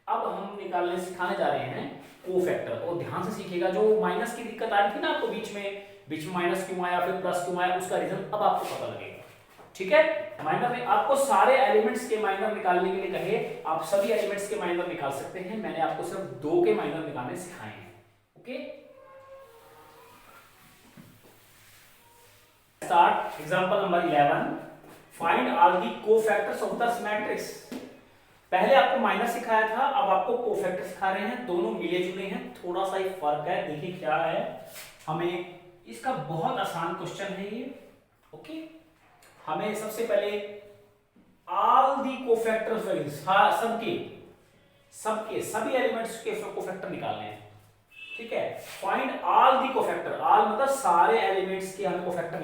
अब हम निकालने सिखाने जा रहे हैं कोफैक्टर। और ध्यान से सीखिएगा, जो माइनस की दिक्कत आ रही थी ना आपको बीच में माइनस क्यों आया फिर प्लस क्यों आया, उसका रीजन अब आपको पता लगेगा। ठीक है, माइनर में आपको सारे एलिमेंट्स के माइनर निकालने के लिए कहे, आप सभी एलिमेंट्स के माइनर निकाल सकते हैं। मैंने आपको सिर्फ 2 के माइनर निकालने सिखाए हैं। Okay, start example number 11। Find all the cofactors of this matrix. पहले आपको माइनर सिखाया था, अब आपको कोफैक्टर सिखा रहे हैं। दोनों मिले जुले हैं, थोड़ा सा ही फर्क है। देखिए क्या है, हमें इसका बहुत आसान क्वेश्चन है ये। ओके, हमें सबसे पहले ऑल दी कोफैक्टर्स वैल्यूज, सबके सभी एलिमेंट्स के कोफैक्टर निकालने हैं। ठीक है, find all the cofactor, all मतलब सारे एलिमेंट्स के हमें कोफैक्टर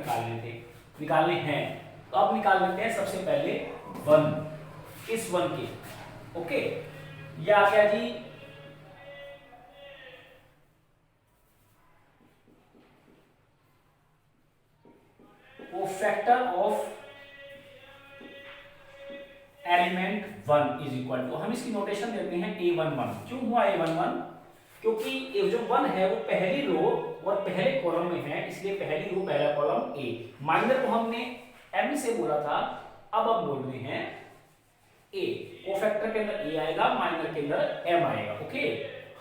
निकालने हैं। तो अब निकाल लेते हैं सबसे पहले 1, इस 1 के। ओके, ये आ गया जी cofactor of element 1 is equal to, हम इसकी नोटेशन देते हैं A11। क्यों हुआ A11? क्योंकि ये जो 1 है वो पहली रो और पहले कॉलम में है, इसलिए पहली रो पहला कॉलम A। माइनर को हमने M से बोला था, अब हम बोल रहे हैं A। कोफैक्टर के अंदर A आएगा, माइनर के अंदर M आएगा। ओके,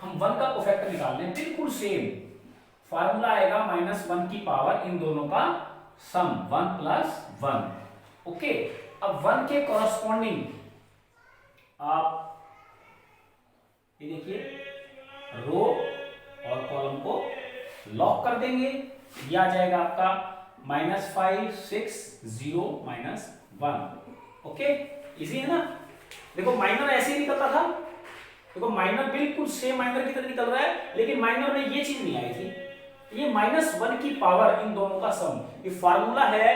हम 1 का कोफैक्टर निकालने हैं, बिल्कुल सेम फार्मूला आएगा -1 की पावर इन दोनों का सम 1 + 1। ओके, अब 1 के कॉरस्पॉन्डिंग आप ये देखिए रो और कॉलम को लॉक कर देंगे। यह आ जाएगा आपका -5 6 0 -1। ओके, इजी है ना। देखो माइनर ऐसे ही निकलता था, देखो माइनर बिल्कुल सेम माइनर की तरह निकल रहा है, लेकिन माइनर में ये चीज नहीं आई थी। ये -1 की पावर इन दोनों का सम, ये फार्मूला है,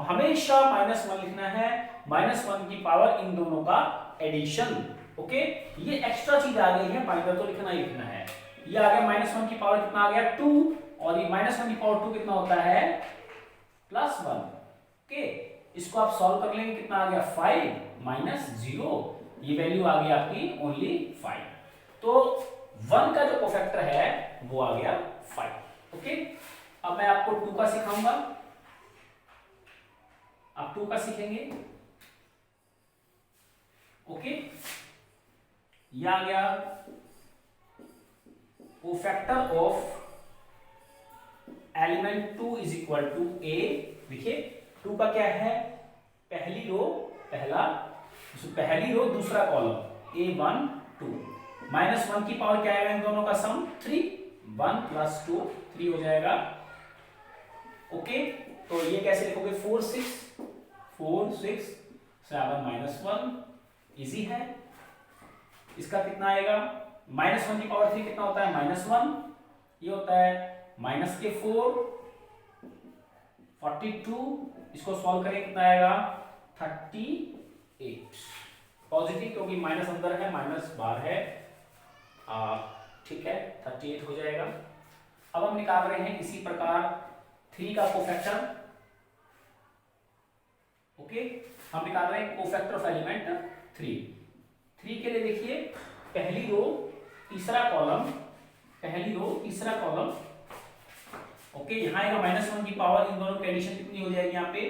हमेशा -1 लिखना है, -1 की पावर इन दोनों का एडिशन। ओके, ये एक्स्ट्रा चीज आ गई है, माइनर तो लिखना ही लिखना है। ये आ गया -1 की पावर कितना आ गया 2, और ये -1 की पावर 2 कितना होता है +1। ओके, इसको आप सॉल्व कर लेंगे, कितना आ गया 5 माइनस 0, ये वैल्यू आ गई आपकी ओनली 5। तो 1 का जो कोफैक्टर है वो आ गया 5। ओके, अब मैं आपको 2 का सिखाऊंगा, आप 2 का सीखेंगे। ओके, यह आ गया cofactor of element 2 is equal to A. देखिए 2 का क्या है, पहली रो दूसरा कॉलम A1 2 माइनस 1 की पावर क्या आएगा, इन दोनों का सम 3, 1 प्लस 2 3 हो जाएगा। ओके, तो ये कैसे लिखोगे, 4 6 7 माइनस 1 इजी है। इसका कितना आएगा, माइनस 1 की पावर 3 कितना होता है, माइनस 1, ये होता है माइनस के 4 42, इसको सॉल्व करें कितना आएगा 38 पॉजिटिव, क्योंकि माइनस अंदर है माइनस बाहर है, ठीक है 38 हो जाएगा। अब हम निकाल रहे हैं इसी प्रकार 3 का कोफैक्टर। ओके, हम निकाल रहे हैं कोफैक्टर ऑफ एलिमेंट 3 के लिए देखिए पहली रो तीसरा कॉलम। ओके, यहाँ आएगा माइनस 1 की पावर, इन दोनों की एडिशन कितनी हो जाएगी, यहाँ पे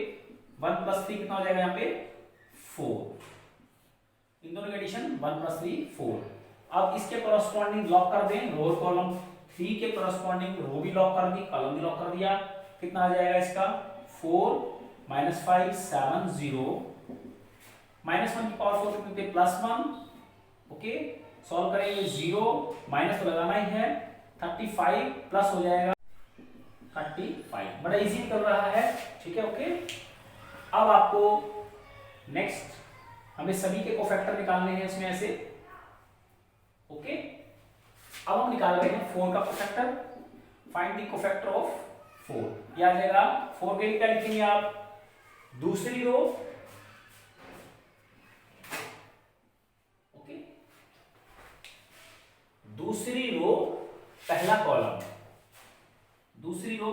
1 प्लस 3 कितना हो जाएगा, यहाँ पे 4, इन दोनों की एडिशन 1 प्लस 3 4। अब इसके कॉरस्पॉन्डिंग लॉक कर दें रो और कॉलम, 3 के कॉरस्पॉन्डिंग रो भी लॉक कर दी, कॉलम भी लॉक कर दिया, कितना आ जाएगा इसका 4 माइनस 5 7 0, माइनस 1 की पावर 4 कितनी होती है प्लस 1। ओके, सॉल्व करेंगे 0 माइनस तो लगाना ही है, 35 प्लस हो जाएगा 35, बड़ा इजी कर रहा है, ठीक है। ओके, अब आपको नेक्स्ट हमें सभी के कोफैक्टर निकालने हैं इसमें ऐसे। ओके, अब हम निकाल रहे हैं 4 का cofactor, find the cofactor of 4, क्या आ जाएगा 4 के लिए क्या लिखेंगे आप, दूसरी रो, ओके दूसरी रो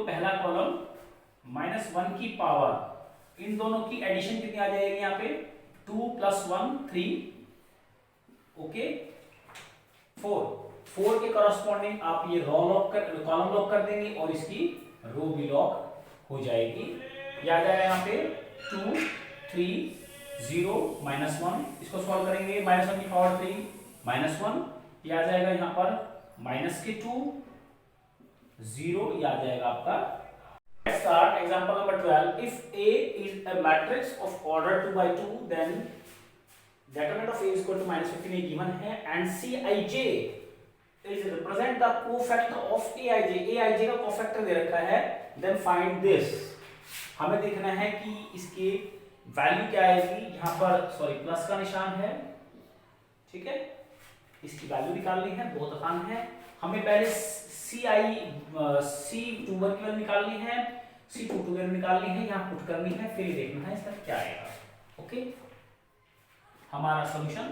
पहला कॉलम माइनस 1 की पावर, इन दोनों की एडिशन कितनी आ जाएगी यहाँ पे 2 प्लस 1 3। ओके, 4 के कॉरस्पॉन्डिंग आप ये कॉलम लॉक कर देंगे और इसकी रो भी लॉक हो जाएगी। ये आ जाएगा यहाँ पे 2 3 0 माइनस 1, इसको सॉल्व करेंगे माइनस 1 की पावर 3 माइनस 1, ये आ जाएगा यहाँ पर माइनस के 2 0, ये आ जाएगा आपका। Let's start example number 12. If A is a matrix of order 2 by 2, then determinant of A is equal to minus 15 given है, and Cij is represent the cofactor of Aij. Aij का cofactor दे रखा है, then find this. हमें देखना है कि इसकी value क्या आएगी, यहाँ पर सॉरी प्लस का निशान है, ठीक है, इसकी वैल्यू निकालनी है, बहुत आसान है। हमें पहले C21 की वैल्यू निकालनी है, C22 की वैल्यू निकालनी है, यहाँ पुट करनी है, फिर देखना है इसका क्या आएगा। ओके, हमारा सॉल्यूशन,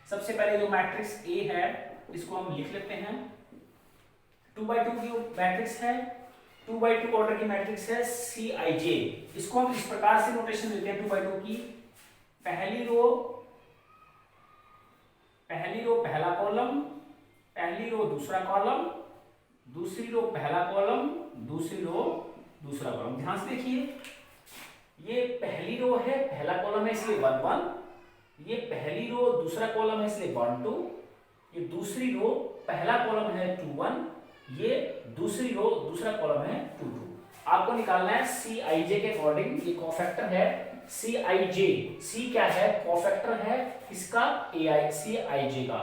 सबसे पहले जो मैट्रिक्स A है इसको हम लिख लेते हैं, 2 by 2 की मैट्रिक्स है, 2 by 2 ऑर्डर की मैट्रिक्स है Cij। इसको हम इस प्रकार से नोटेशन देते हैं 2 by 2 की, पहली रो पहला कॉलम, पहली रो दूसरा कॉलम, दूसरी रो पहला कॉलम, दूसरी रो दूसरा कॉलम। ध्यान से देखिए, ये पहली रो है पहला कॉलम है इसलिए 1 1, ये पहली रो दूसरा कॉलम है इसलिए 1 2, ये दूसरी रो पहला कॉलम है 2 1, ये दूसरी रो दूसरा कॉलम है 2 2। आपको निकालना है Cij के अकॉर्डिंग, ये कोफैक्टर है Cij, C क्या है, कोफैक्टर है इसका Cij का,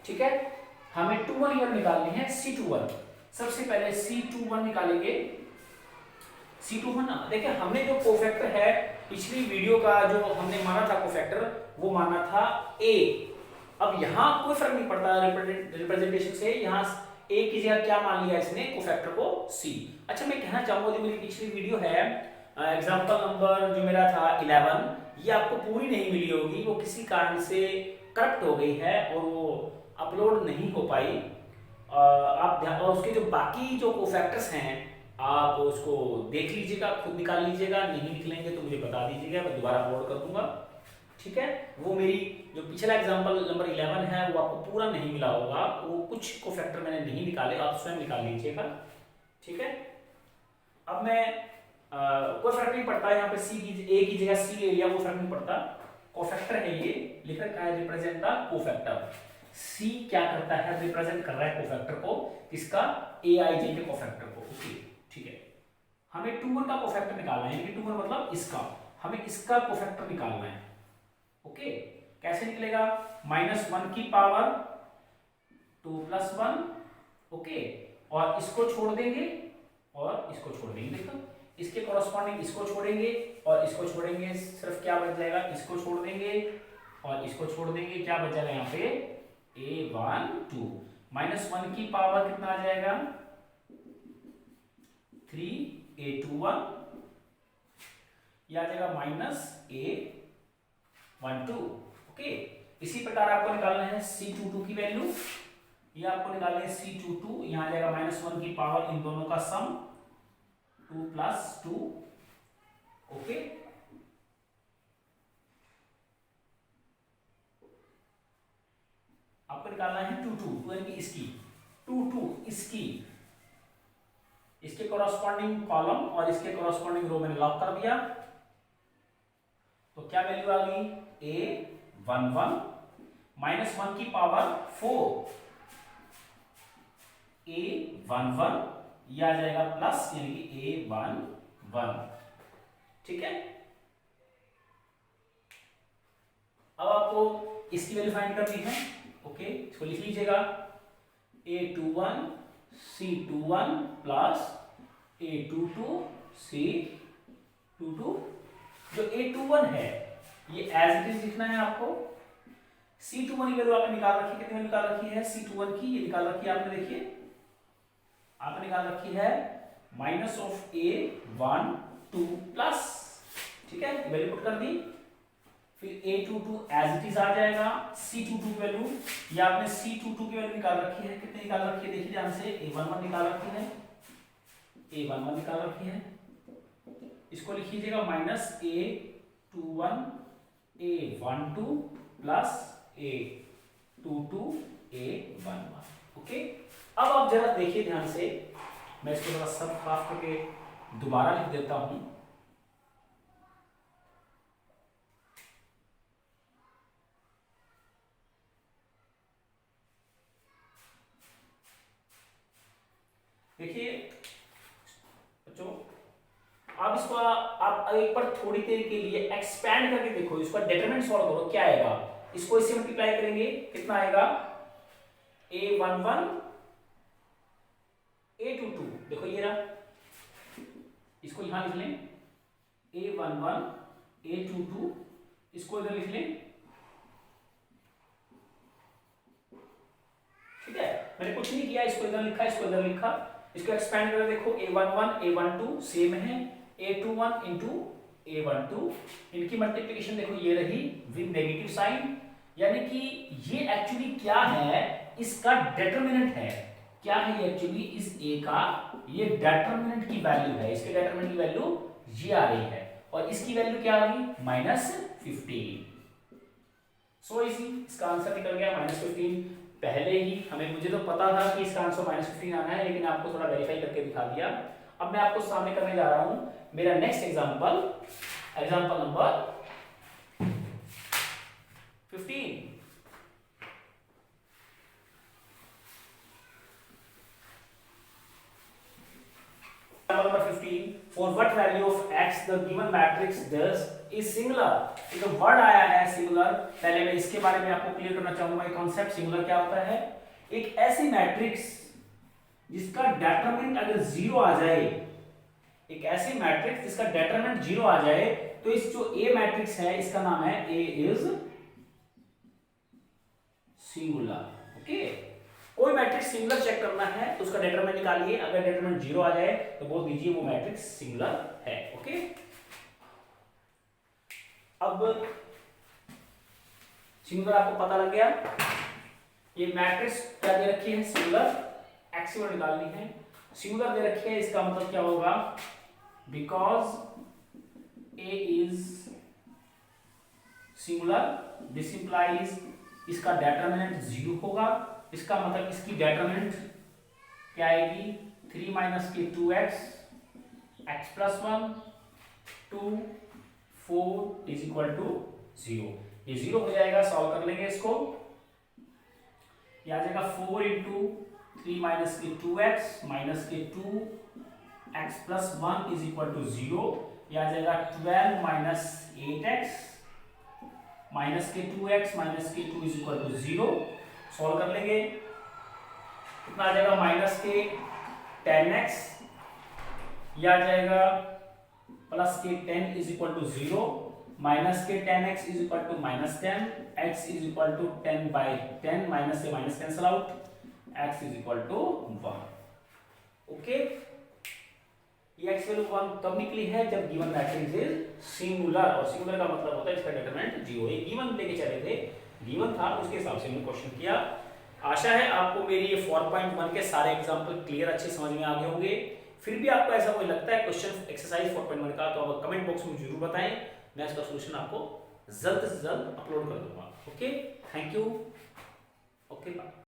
ठीक है। हमें 2 1 ईयर निकालनी है C21। सबसे पहले C21 निकालेंगे। C21 देखिए, हमने जो कोफैक्टर है पिछली वीडियो का जो हमने माना था कोफैक्टर, वो माना था A। अब यहाँ कोई फर्क नहीं पड़ता रिप्रेजेंटेशन से, यहाँ A की जगह क्या मान लिया इसने, कोफैक्टर को C। अच्छा, मैं कहना चाहूंगा जो मेरी पिछली वीडियो है एग्जाम्पल नंबर जो मेरा था 11, ये आपको पूरी नहीं मिली होगी, वो किसी कारण से करप्ट हो गई है और वो अपलोड नहीं हो पाई। आप और उसके जो बाकी जो कोफैक्टर्स हैं आप उसको देख लीजिएगा, खुद निकाल लीजिएगा, नहीं लिख लेंगे तो मुझे बता दीजिएगा, मैं दोबारा अपलोड कर दूंगा। ठीक है, वो मेरी जो पिछला एग्जांपल नंबर 11 है वो आपको पूरा नहीं मिला होगा, वो कुछ को फैक्टर मैंने नहीं निकाले, आप स्वयं निकाल लीजिएगा। ठीक है, अब मैं कोई फर्क नहीं पड़ता यहाँ पे सी की ए की जगह सी ले लिया, वो फर्क नहीं पड़ता, कोफैक्टर है ये, लिख रखा है रिप्रेजेंट द कोफैक्टर। सी क्या करता है, रिप्रेजेंट कर रहा है कोफैक्टर को, किसका, एआईजे के कोफैक्टर को। ओके ठीक है, हमें 2 का कोफैक्टर निकालना है, यानी 2 मतलब इसका, हमें इसका कोफैक्टर निकालना है। ओके, कैसे निकलेगा, -1 की पावर 2 + 1, ओके, और इसको छोड़ देंगे और इसको छोड़ देंगे, देखो इसके कॉरस्पॉन्डिंग इसको छोड़ेंगे और इसको छोड़ेंगे, सिर्फ क्या बच जाएगा, इसको छोड़ देंगे और इसको छोड़ देंगे, क्या बच जाएगा यहाँ पे, a12, -1 की पावर कितना आ जाएगा, 3a21, यह आ जाएगा -a12। ओके, इसी प्रकार आपको निकालना है C22 की वैल्यू, ये आपको निकालना है C22, यहां आ जाएगा -1 की पावर, इन दोनों का सम 2 + 2। ओके, आपको निकालना है 2 यानी कि इसकी 2 इसकी, इसके कॉरस्पॉन्डिंग कॉलम और इसके कॉरस्पॉन्डिंग रो मैंने लॉक कर दिया, तो क्या वैल्यू आ गई, a11, -1 की पावर 4, a11, यह आ जाएगा प्लस, यानी कि a11। ठीक है, अब आपको इसकी वैल्यू फाइंड करनी है। ओके, इसको लिख लीजिएगा, a21 c21 plus a22 c22। जो a21 है ये एज इट इज लिखना है आपको, c21 की वैल्यू आपने निकाल रखी, कितनी निकाल रखी है, c21 की ये निकाल रखी है आपने, देखिए आपने निकाल रखी है -a12 प्लस, ठीक है, वैल्यू पुट कर दी, फिर a22 एज इट इज आ जाएगा, c22 की वैल्यू, ये आपने c22 की वैल्यू निकाल रखी है, कितनी निकाल रखी है, देखिए ध्यान से, a11 निकाल रखी है, a11 निकाल रखी है, इसको लिख लीजिएगा -a21 a12 plus a22 a11। Okay, अब आप जरा देखिए ध्यान से, मैं इसको थोड़ा सब साफ करके दोबारा लिख देता हूं। देखिए बच्चों, अब इसको आप एक बार थोड़ी देर के लिए एक्सपैंड करके देखो, इसका डिटरमिनेंट सॉल्व करो, क्या आएगा, इसको इससे मल्टीप्लाई करेंगे, कितना आएगा, a11 a22, देखो ये रहा, इसको यहां लिख लें, a11 a22, इसको इधर लिख लें। ठीक है, मैंने कुछ नहीं किया, इसको इधर लिखा, इसको इधर लिखा, इसको एक्सपैंड करके देखो, a11 a12 सेम है, a21 इंटू a12, इनकी मल्टीप्लिकेशन देखो ये रही विद नेगेटिव साइन, यानी कि ये एक्चुअली क्या है, इसका डिटरमिनेंट है, क्या है ये एक्चुअली, इस a का ये डिटरमिनेंट की वैल्यू है, इसके डिटरमिनेंट की वैल्यू ये आ रही है, और इसकी वैल्यू क्या आ गई, -15। सो इसी, इसका आंसर निकल गया -15। पहले ही हमें, मुझे तो पता था कि इसका आंसर -15 आना है, लेकिन आपको थोड़ा वेरीफाई करके दिखा दिया। अब मैं आपको सामने करने जा रहा हूं मेरा next example, example number 15। Number 15, for what value of x the given matrix does is singular। ये जो वर्ड आया है सिंगुलर, पहले मैं इसके बारे में आपको क्लियर करना चाहूंगा, ये कॉन्सेप्ट सिंगुलर क्या होता है, एक ऐसी मैट्रिक्स जिसका डिटरमिनेंट अगर 0 आ जाए, एक ऐसी मैट्रिक्स जिसका डिटरमिनेंट 0 आ जाए, तो इस जो ए मैट्रिक्स है इसका नाम है ए इज सिंगुलर। ओके, कोई मैट्रिक्स सिंगुलर चेक करना है तो उसका डिटरमिनेंट निकालिए, अगर डिटरमिनेंट 0 आ जाए तो बोल दीजिए वो मैट्रिक्स सिंगुलर है। ओके, अब सिंगुलर आपको पता लग गया, ये मैट्रिक्स क्या दे रखी है, सिंगुलर, एक्स निकालनी है, सिंगुलर दे रखे हैं, इसका मतलब क्या होगा, because A is singular, this implies इसका डिटरमिनेंट 0 होगा। इसका मतलब इसकी डिटरमिनेंट क्या आएगी, 3 माइनस के 2x, x plus 1 2 4 is equal to 0। ये 0 हो जाएगा, सॉल्व कर लेंगे इसको। ये आ जाएगा 4 इंटू 3 माइनस के 2x माइनस के 2x plus 1 is equal to 0। ये आ जाएगा 12 माइनस 8x माइनस के 2x माइनस के 2 इज इक्वल टू 0। सॉल्व कर लेंगे, कितना आ जाएगा, माइनस के 10x, यह आ जाएगा प्लस के 10 इज इक्वल टू 0, माइनस के 10x is equal to minus 10, x is equal to 10 by 10, minus से minus cancel out, x is equal to 1। Okay, ये x वैल्यू 1 तब निकली है जब गिवन मैट्रिक्स इज सिंगुलर, और सिंगुलर का मतलब होता है इसका डिटरमिनेंट 0। ये गिवन लेके चले थे, गिवन था उसके हिसाब से हमने क्वेश्चन किया। आशा है आपको मेरी ये 4.1 के सारे एग्जांपल क्लियर अच्छे समझ में आ गए होंगे। फिर भी आपको ऐसा कोई लगता है क्वेश्चन एक्सरसाइज 4.1 का, तो आप कमेंट बॉक्स में जरूर बताएं, मैं इसका सॉल्यूशन आपको जल्द से जल्द अपलोड कर दूंगा। Okay, thank you, okay bye.